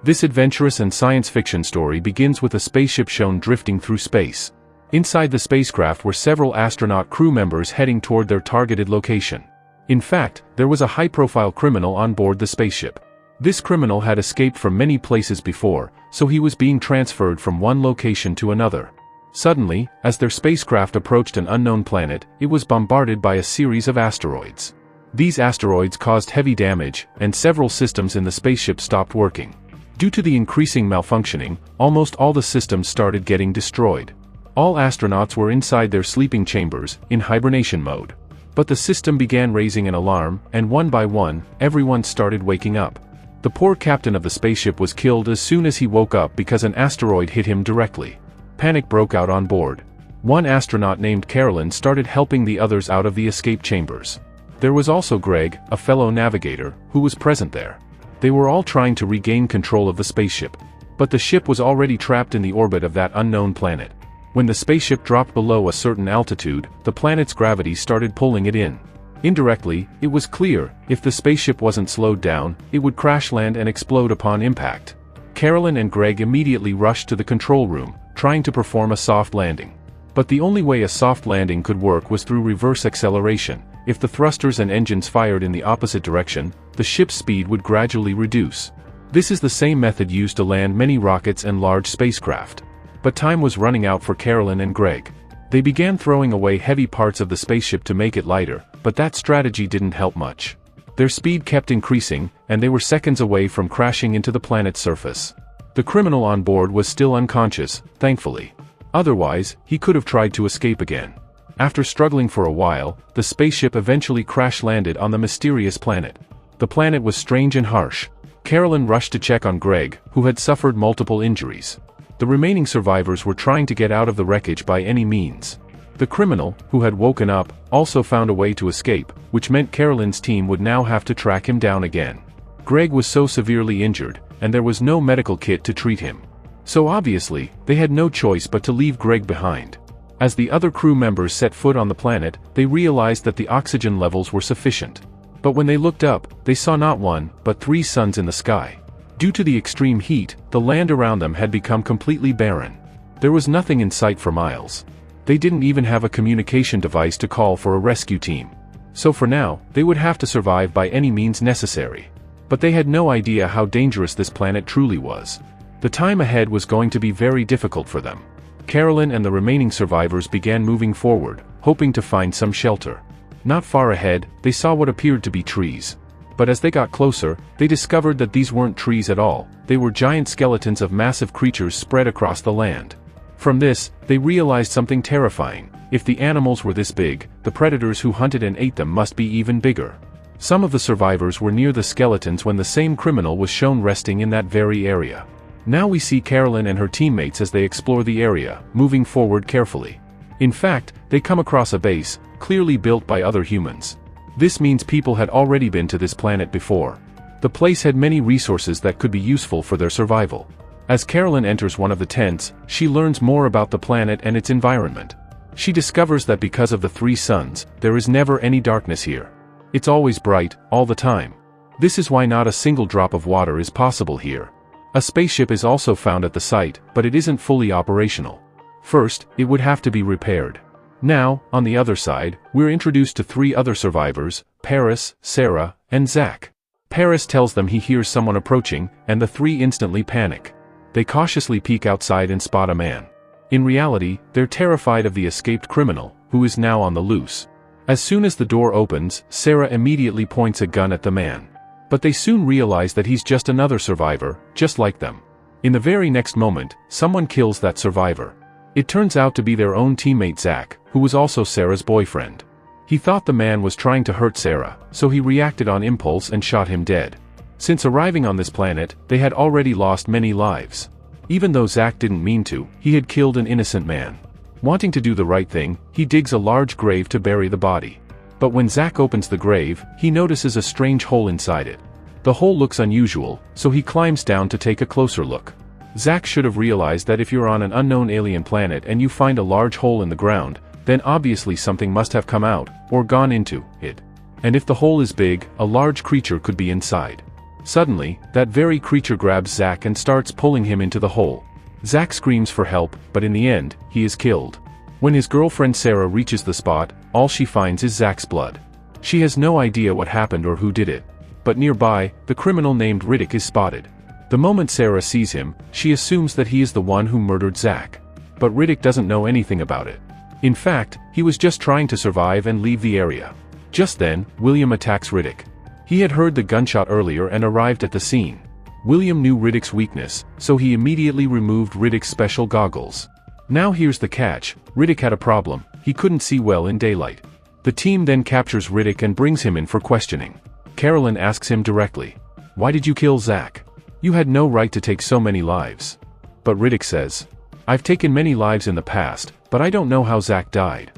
This adventurous and science fiction story begins with a spaceship shown drifting through space. Inside the spacecraft were several astronaut crew members heading toward their targeted location. In fact, there was a high-profile criminal on board the spaceship. This criminal had escaped from many places before, so he was being transferred from one location to another. Suddenly, as their spacecraft approached an unknown planet, it was bombarded by a series of asteroids. These asteroids caused heavy damage, and several systems in the spaceship stopped working. Due to the increasing malfunctioning, almost all the systems started getting destroyed. All astronauts were inside their sleeping chambers, in hibernation mode. But the system began raising an alarm, and one by one, everyone started waking up. The poor captain of the spaceship was killed as soon as he woke up because an asteroid hit him directly. Panic broke out on board. One astronaut named Carolyn started helping the others out of the escape chambers. There was also Greg, a fellow navigator, who was present there. They were all trying to regain control of the spaceship. But the ship was already trapped in the orbit of that unknown planet. When the spaceship dropped below a certain altitude, the planet's gravity started pulling it in. Indirectly, it was clear, if the spaceship wasn't slowed down, it would crash land and explode upon impact. Carolyn and Greg immediately rushed to the control room, trying to perform a soft landing. But the only way a soft landing could work was through reverse acceleration. If the thrusters and engines fired in the opposite direction, the ship's speed would gradually reduce. This is the same method used to land many rockets and large spacecraft. But time was running out for Carolyn and Greg. They began throwing away heavy parts of the spaceship to make it lighter, but that strategy didn't help much. Their speed kept increasing, and they were seconds away from crashing into the planet's surface. The criminal on board was still unconscious, thankfully. Otherwise, he could have tried to escape again. After struggling for a while, the spaceship eventually crash-landed on the mysterious planet. The planet was strange and harsh. Carolyn rushed to check on Greg, who had suffered multiple injuries. The remaining survivors were trying to get out of the wreckage by any means. The criminal, who had woken up, also found a way to escape, which meant Carolyn's team would now have to track him down again. Greg was so severely injured, and there was no medical kit to treat him. So obviously, they had no choice but to leave Greg behind. As the other crew members set foot on the planet, they realized that the oxygen levels were sufficient. But when they looked up, they saw not one, but 3 suns in the sky. Due to the extreme heat, the land around them had become completely barren. There was nothing in sight for miles. They didn't even have a communication device to call for a rescue team. So for now, they would have to survive by any means necessary. But they had no idea how dangerous this planet truly was. The time ahead was going to be very difficult for them. Carolyn and the remaining survivors began moving forward, hoping to find some shelter. Not far ahead, they saw what appeared to be trees. But as they got closer, they discovered that these weren't trees at all. They were giant skeletons of massive creatures spread across the land. From this, they realized something terrifying. If the animals were this big, the predators who hunted and ate them must be even bigger. Some of the survivors were near the skeletons when the same criminal was shown resting in that very area. Now we see Carolyn and her teammates as they explore the area, moving forward carefully. In fact, they come across a base, clearly built by other humans. This means people had already been to this planet before. The place had many resources that could be useful for their survival. As Carolyn enters one of the tents, she learns more about the planet and its environment. She discovers that because of the 3 suns, there is never any darkness here. It's always bright, all the time. This is why not a single drop of water is possible here. A spaceship is also found at the site, but it isn't fully operational. First, it would have to be repaired. Now, on the other side, we're introduced to 3 other survivors, Paris, Sarah, and Zach. Paris tells them he hears someone approaching, and the 3 instantly panic. They cautiously peek outside and spot a man. In reality, they're terrified of the escaped criminal, who is now on the loose. As soon as the door opens, Sarah immediately points a gun at the man. But they soon realize that he's just another survivor, just like them. In the very next moment, someone kills that survivor. It turns out to be their own teammate Zach, who was also Sarah's boyfriend. He thought the man was trying to hurt Sarah, so he reacted on impulse and shot him dead. Since arriving on this planet, they had already lost many lives. Even though Zach didn't mean to, he had killed an innocent man. Wanting to do the right thing, he digs a large grave to bury the body. But when Zach opens the grave, he notices a strange hole inside it. The hole looks unusual, so he climbs down to take a closer look. Zach should have realized that if you're on an unknown alien planet and you find a large hole in the ground, then obviously something must have come out, or gone into, it. And if the hole is big, a large creature could be inside. Suddenly, that very creature grabs Zack and starts pulling him into the hole. Zack screams for help, but in the end, he is killed. When his girlfriend Sarah reaches the spot, all she finds is Zack's blood. She has no idea what happened or who did it. But nearby, the criminal named Riddick is spotted. The moment Sarah sees him, she assumes that he is the one who murdered Zack. But Riddick doesn't know anything about it. In fact, he was just trying to survive and leave the area. Just then, William attacks Riddick. He had heard the gunshot earlier and arrived at the scene. William knew Riddick's weakness, so he immediately removed Riddick's special goggles. Now here's the catch, Riddick had a problem, he couldn't see well in daylight. The team then captures Riddick and brings him in for questioning. Carolyn asks him directly, "Why did you kill Zack? You had no right to take so many lives." But Riddick says, "I've taken many lives in the past, but I don't know how Zack died."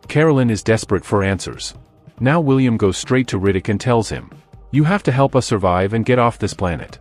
Carolyn is desperate for answers. Now William goes straight to Riddick and tells him, "You have to help us survive and get off this planet."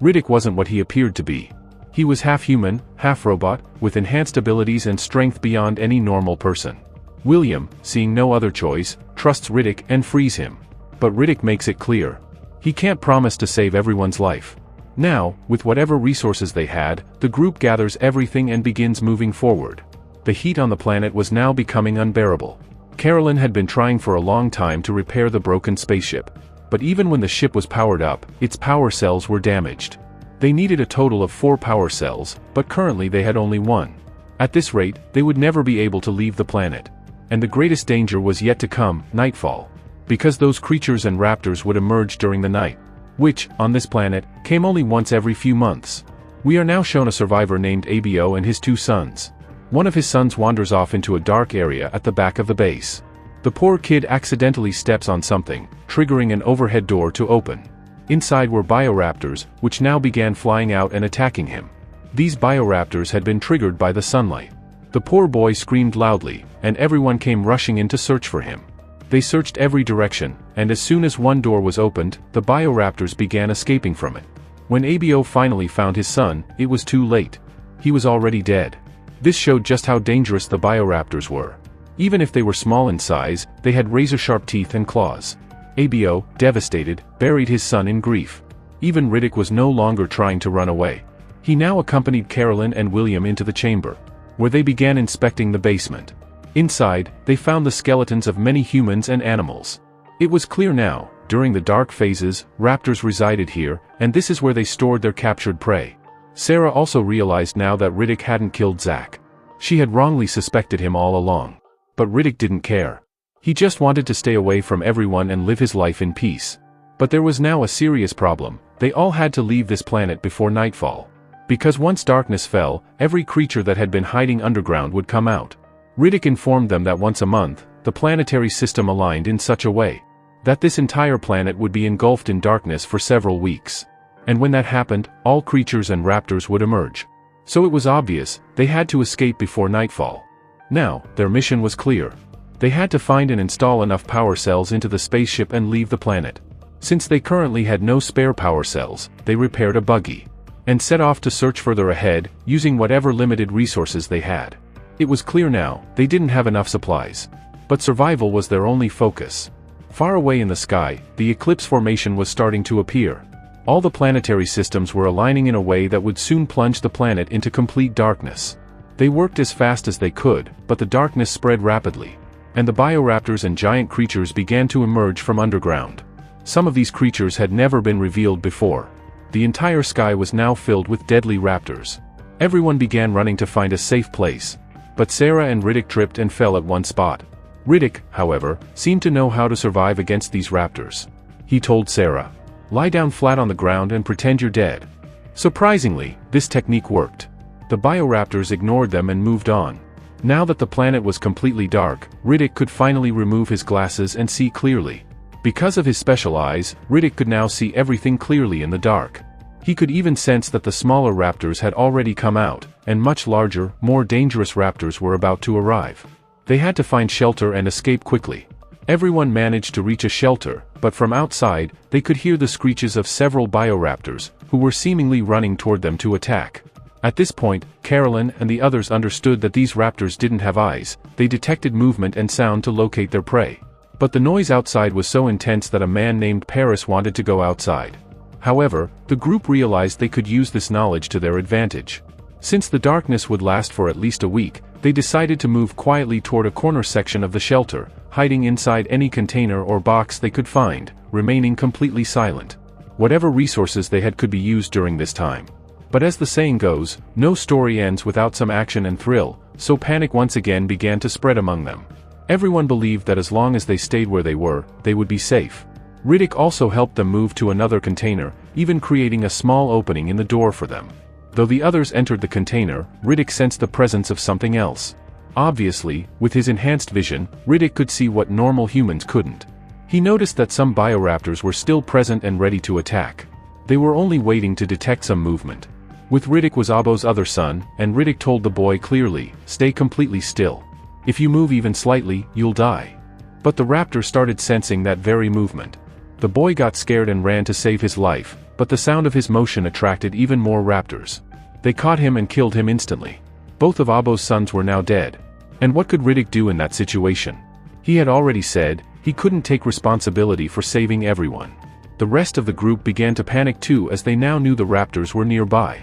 Riddick wasn't what he appeared to be. He was half human, half robot, with enhanced abilities and strength beyond any normal person. William, seeing no other choice, trusts Riddick and frees him. But Riddick makes it clear. He can't promise to save everyone's life. Now, with whatever resources they had, the group gathers everything and begins moving forward. The heat on the planet was now becoming unbearable. Carolyn had been trying for a long time to repair the broken spaceship. But even when the ship was powered up, its power cells were damaged. They needed a total of 4 power cells, but currently they had only 1. At this rate, they would never be able to leave the planet. And the greatest danger was yet to come, Nightfall. Because those creatures and raptors would emerge during the night. Which, on this planet, came only once every few months. We are now shown a survivor named ABO and his 2 sons. One of his sons wanders off into a dark area at the back of the base. The poor kid accidentally steps on something, triggering an overhead door to open. Inside were bioraptors, which now began flying out and attacking him. These bioraptors had been triggered by the sunlight. The poor boy screamed loudly, and everyone came rushing in to search for him. They searched every direction, and as soon as one door was opened, the bioraptors began escaping from it. When ABO finally found his son, it was too late. He was already dead. This showed just how dangerous the bioraptors were. Even if they were small in size, they had razor-sharp teeth and claws. ABO, devastated, buried his son in grief. Even Riddick was no longer trying to run away. He now accompanied Carolyn and William into the chamber, where they began inspecting the basement. Inside, they found the skeletons of many humans and animals. It was clear now, during the dark phases, raptors resided here, and this is where they stored their captured prey. Sarah also realized now that Riddick hadn't killed Zack. She had wrongly suspected him all along. But Riddick didn't care. He just wanted to stay away from everyone and live his life in peace. But there was now a serious problem. They all had to leave this planet before nightfall. Because once darkness fell, every creature that had been hiding underground would come out. Riddick informed them that once a month, the planetary system aligned in such a way that this entire planet would be engulfed in darkness for several weeks. And when that happened, all creatures and raptors would emerge. So it was obvious, they had to escape before nightfall. Now, their mission was clear. They had to find and install enough power cells into the spaceship and leave the planet. Since they currently had no spare power cells, they repaired a buggy and set off to search further ahead, using whatever limited resources they had. It was clear now, they didn't have enough supplies. But survival was their only focus. Far away in the sky, the eclipse formation was starting to appear. All the planetary systems were aligning in a way that would soon plunge the planet into complete darkness. They worked as fast as they could, but the darkness spread rapidly. And the bioraptors and giant creatures began to emerge from underground. Some of these creatures had never been revealed before. The entire sky was now filled with deadly raptors. Everyone began running to find a safe place. But Sarah and Riddick tripped and fell at one spot. Riddick, however, seemed to know how to survive against these raptors. He told Sarah, "Lie down flat on the ground and pretend you're dead." Surprisingly, this technique worked. The bioraptors ignored them and moved on. Now that the planet was completely dark, Riddick could finally remove his glasses and see clearly. Because of his special eyes, Riddick could now see everything clearly in the dark. He could even sense that the smaller raptors had already come out, and much larger, more dangerous raptors were about to arrive. They had to find shelter and escape quickly. Everyone managed to reach a shelter, but from outside, they could hear the screeches of several bioraptors, who were seemingly running toward them to attack. At this point, Carolyn and the others understood that these raptors didn't have eyes. They detected movement and sound to locate their prey. But the noise outside was so intense that a man named Paris wanted to go outside. However, the group realized they could use this knowledge to their advantage. Since the darkness would last for at least a week, they decided to move quietly toward a corner section of the shelter, hiding inside any container or box they could find, remaining completely silent. Whatever resources they had could be used during this time. But as the saying goes, no story ends without some action and thrill, so panic once again began to spread among them. Everyone believed that as long as they stayed where they were, they would be safe. Riddick also helped them move to another container, even creating a small opening in the door for them. Though the others entered the container, Riddick sensed the presence of something else. Obviously, with his enhanced vision, Riddick could see what normal humans couldn't. He noticed that some bioraptors were still present and ready to attack. They were only waiting to detect some movement. With Riddick was Abo's other son, and Riddick told the boy clearly, "Stay completely still. If you move even slightly, you'll die." But the raptor started sensing that very movement. The boy got scared and ran to save his life, but the sound of his motion attracted even more raptors. They caught him and killed him instantly. Both of Abo's sons were now dead. And what could Riddick do in that situation? He had already said he couldn't take responsibility for saving everyone. The rest of the group began to panic too, as they now knew the raptors were nearby.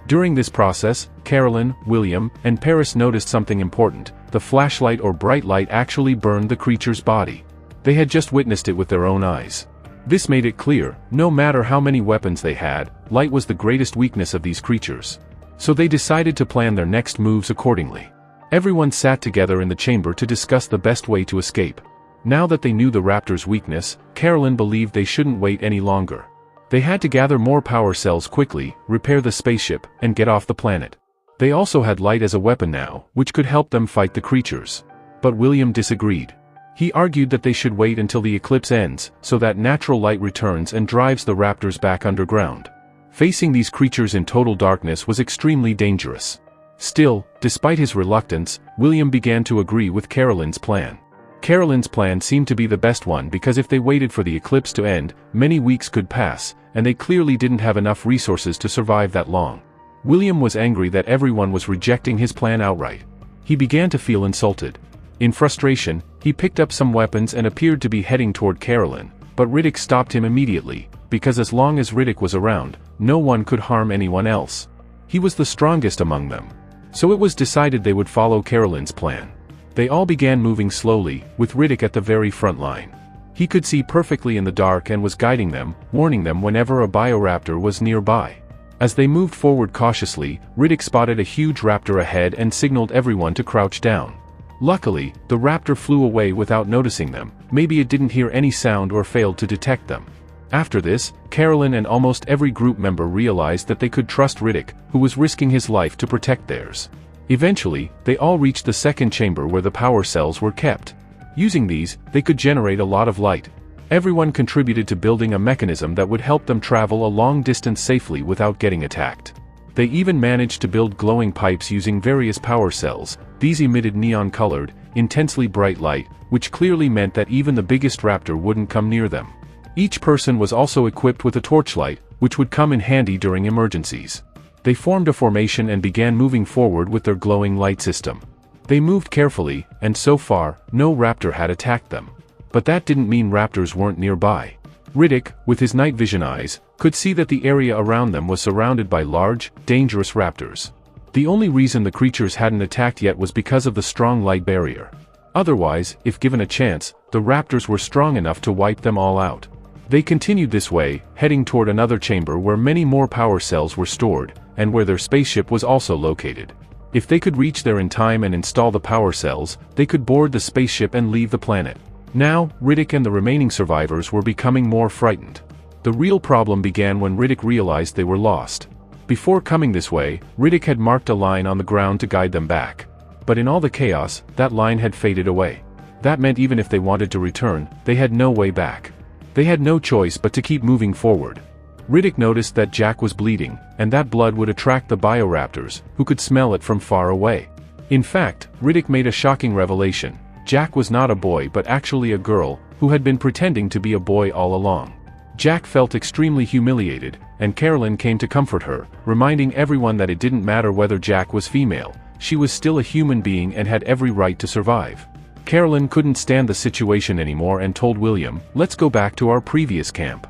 During this process, Carolyn, William, and Paris noticed something important. The flashlight or bright light actually burned the creature's body. They had just witnessed it with their own eyes. This made it clear, no matter how many weapons they had, light was the greatest weakness of these creatures. So they decided to plan their next moves accordingly. Everyone sat together in the chamber to discuss the best way to escape. Now that they knew the raptor's weakness, Carolyn believed they shouldn't wait any longer. They had to gather more power cells quickly, repair the spaceship, and get off the planet. They also had light as a weapon now, which could help them fight the creatures. But William disagreed. He argued that they should wait until the eclipse ends, so that natural light returns and drives the raptors back underground. Facing these creatures in total darkness was extremely dangerous. Still, despite his reluctance, William began to agree with Carolyn's plan. Carolyn's plan seemed to be the best one because if they waited for the eclipse to end, many weeks could pass, and they clearly didn't have enough resources to survive that long. William was angry that everyone was rejecting his plan outright. He began to feel insulted. In frustration, he picked up some weapons and appeared to be heading toward Carolyn, but Riddick stopped him immediately, because as long as Riddick was around, no one could harm anyone else. He was the strongest among them. So it was decided they would follow Carolyn's plan. They all began moving slowly, with Riddick at the very front line. He could see perfectly in the dark and was guiding them, warning them whenever a bioraptor was nearby. As they moved forward cautiously, Riddick spotted a huge raptor ahead and signaled everyone to crouch down. Luckily, the raptor flew away without noticing them. Maybe it didn't hear any sound or failed to detect them. After this, Carolyn and almost every group member realized that they could trust Riddick, who was risking his life to protect theirs. Eventually, they all reached the second chamber where the power cells were kept. Using these, they could generate a lot of light. Everyone contributed to building a mechanism that would help them travel a long distance safely without getting attacked. They even managed to build glowing pipes using various power cells. These emitted neon-colored, intensely bright light, which clearly meant that even the biggest raptor wouldn't come near them. Each person was also equipped with a torchlight, which would come in handy during emergencies. They formed a formation and began moving forward with their glowing light system. They moved carefully, and so far, no raptor had attacked them. But that didn't mean raptors weren't nearby. Riddick, with his night vision eyes, could see that the area around them was surrounded by large, dangerous raptors. The only reason the creatures hadn't attacked yet was because of the strong light barrier. Otherwise, if given a chance, the raptors were strong enough to wipe them all out. They continued this way, heading toward another chamber where many more power cells were stored, and where their spaceship was also located. If they could reach there in time and install the power cells, they could board the spaceship and leave the planet. Now, Riddick and the remaining survivors were becoming more frightened. The real problem began when Riddick realized they were lost. Before coming this way, Riddick had marked a line on the ground to guide them back. But in all the chaos, that line had faded away. That meant even if they wanted to return, they had no way back. They had no choice but to keep moving forward. Riddick noticed that Jack was bleeding, and that blood would attract the bioraptors, who could smell it from far away. In fact, Riddick made a shocking revelation. Jack was not a boy but actually a girl, who had been pretending to be a boy all along. Jack felt extremely humiliated, and Carolyn came to comfort her, reminding everyone that it didn't matter whether Jack was female, she was still a human being and had every right to survive. Carolyn couldn't stand the situation anymore and told William, "Let's go back to our previous camp."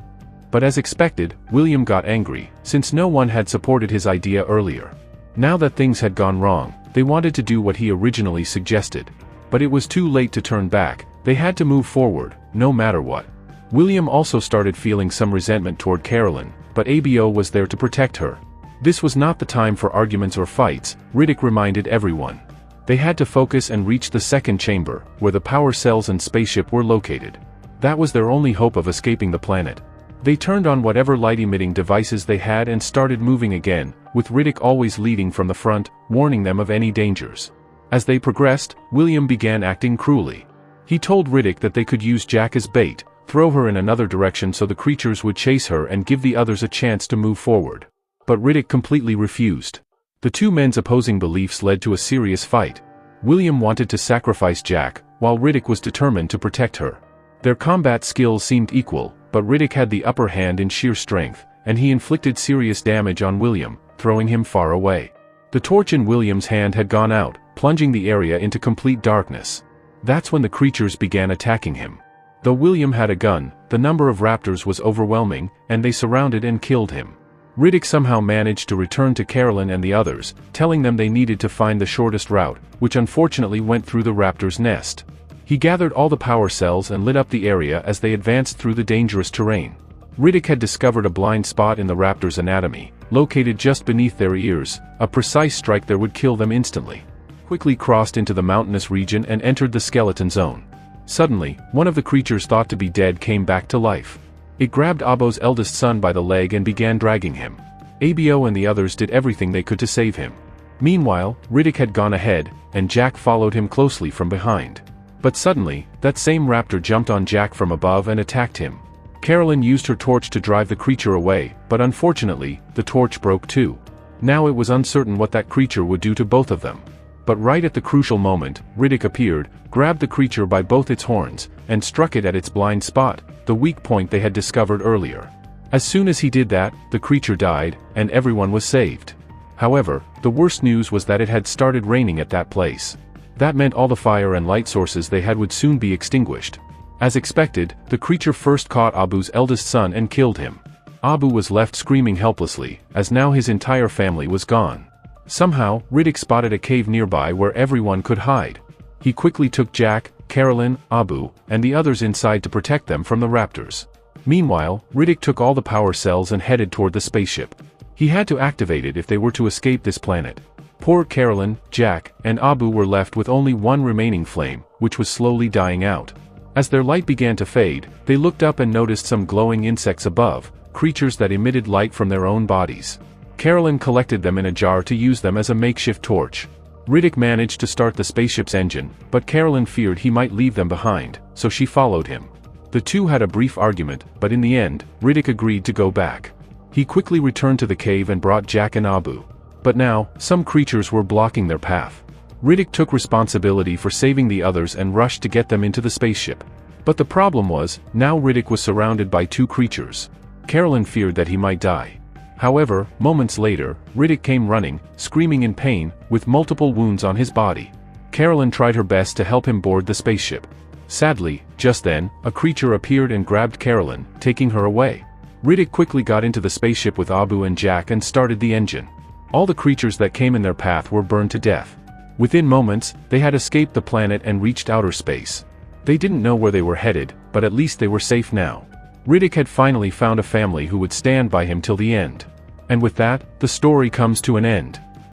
But as expected, William got angry, since no one had supported his idea earlier. Now that things had gone wrong, they wanted to do what he originally suggested. But it was too late to turn back, they had to move forward, no matter what. William also started feeling some resentment toward Carolyn, but ABO was there to protect her. This was not the time for arguments or fights, Riddick reminded everyone. They had to focus and reach the second chamber, where the power cells and spaceship were located. That was their only hope of escaping the planet. They turned on whatever light-emitting devices they had and started moving again, with Riddick always leading from the front, warning them of any dangers. As they progressed, William began acting cruelly. He told Riddick that they could use Jack as bait, throw her in another direction so the creatures would chase her and give the others a chance to move forward. But Riddick completely refused. The two men's opposing beliefs led to a serious fight. William wanted to sacrifice Jack, while Riddick was determined to protect her. Their combat skills seemed equal, but Riddick had the upper hand in sheer strength, and he inflicted serious damage on William, throwing him far away. The torch in William's hand had gone out, plunging the area into complete darkness. That's when the creatures began attacking him. Though William had a gun, the number of raptors was overwhelming, and they surrounded and killed him. Riddick somehow managed to return to Carolyn and the others, telling them they needed to find the shortest route, which unfortunately went through the raptor's nest. He gathered all the power cells and lit up the area as they advanced through the dangerous terrain. Riddick had discovered a blind spot in the raptor's anatomy, located just beneath their ears. A precise strike there would kill them instantly. Quickly crossed into the mountainous region and entered the skeleton zone. Suddenly, one of the creatures thought to be dead came back to life. It grabbed Abo's eldest son by the leg and began dragging him. ABO and the others did everything they could to save him. Meanwhile, Riddick had gone ahead, and Jack followed him closely from behind. But suddenly, that same raptor jumped on Jack from above and attacked him. Carolyn used her torch to drive the creature away, but unfortunately, the torch broke too. Now it was uncertain what that creature would do to both of them. But right at the crucial moment, Riddick appeared, grabbed the creature by both its horns, and struck it at its blind spot, the weak point they had discovered earlier. As soon as he did that, the creature died, and everyone was saved. However, the worst news was that it had started raining at that place. That meant all the fire and light sources they had would soon be extinguished. As expected, the creature first caught Abu's eldest son and killed him. Abu was left screaming helplessly, as now his entire family was gone. Somehow, Riddick spotted a cave nearby where everyone could hide. He quickly took Jack, Carolyn, Abu, and the others inside to protect them from the raptors. Meanwhile, Riddick took all the power cells and headed toward the spaceship. He had to activate it if they were to escape this planet. Poor Carolyn, Jack, and Abu were left with only one remaining flame, which was slowly dying out. As their light began to fade, they looked up and noticed some glowing insects above, creatures that emitted light from their own bodies. Carolyn collected them in a jar to use them as a makeshift torch. Riddick managed to start the spaceship's engine, but Carolyn feared he might leave them behind, so she followed him. The two had a brief argument, but in the end, Riddick agreed to go back. He quickly returned to the cave and brought Jack and Abu. But now, some creatures were blocking their path. Riddick took responsibility for saving the others and rushed to get them into the spaceship. But the problem was, now Riddick was surrounded by two creatures. Carolyn feared that he might die. However, moments later, Riddick came running, screaming in pain, with multiple wounds on his body. Carolyn tried her best to help him board the spaceship. Sadly, just then, a creature appeared and grabbed Carolyn, taking her away. Riddick quickly got into the spaceship with Abu and Jack and started the engine. All the creatures that came in their path were burned to death. Within moments, they had escaped the planet and reached outer space. They didn't know where they were headed, but at least they were safe now. Riddick had finally found a family who would stand by him till the end. And with that, the story comes to an end.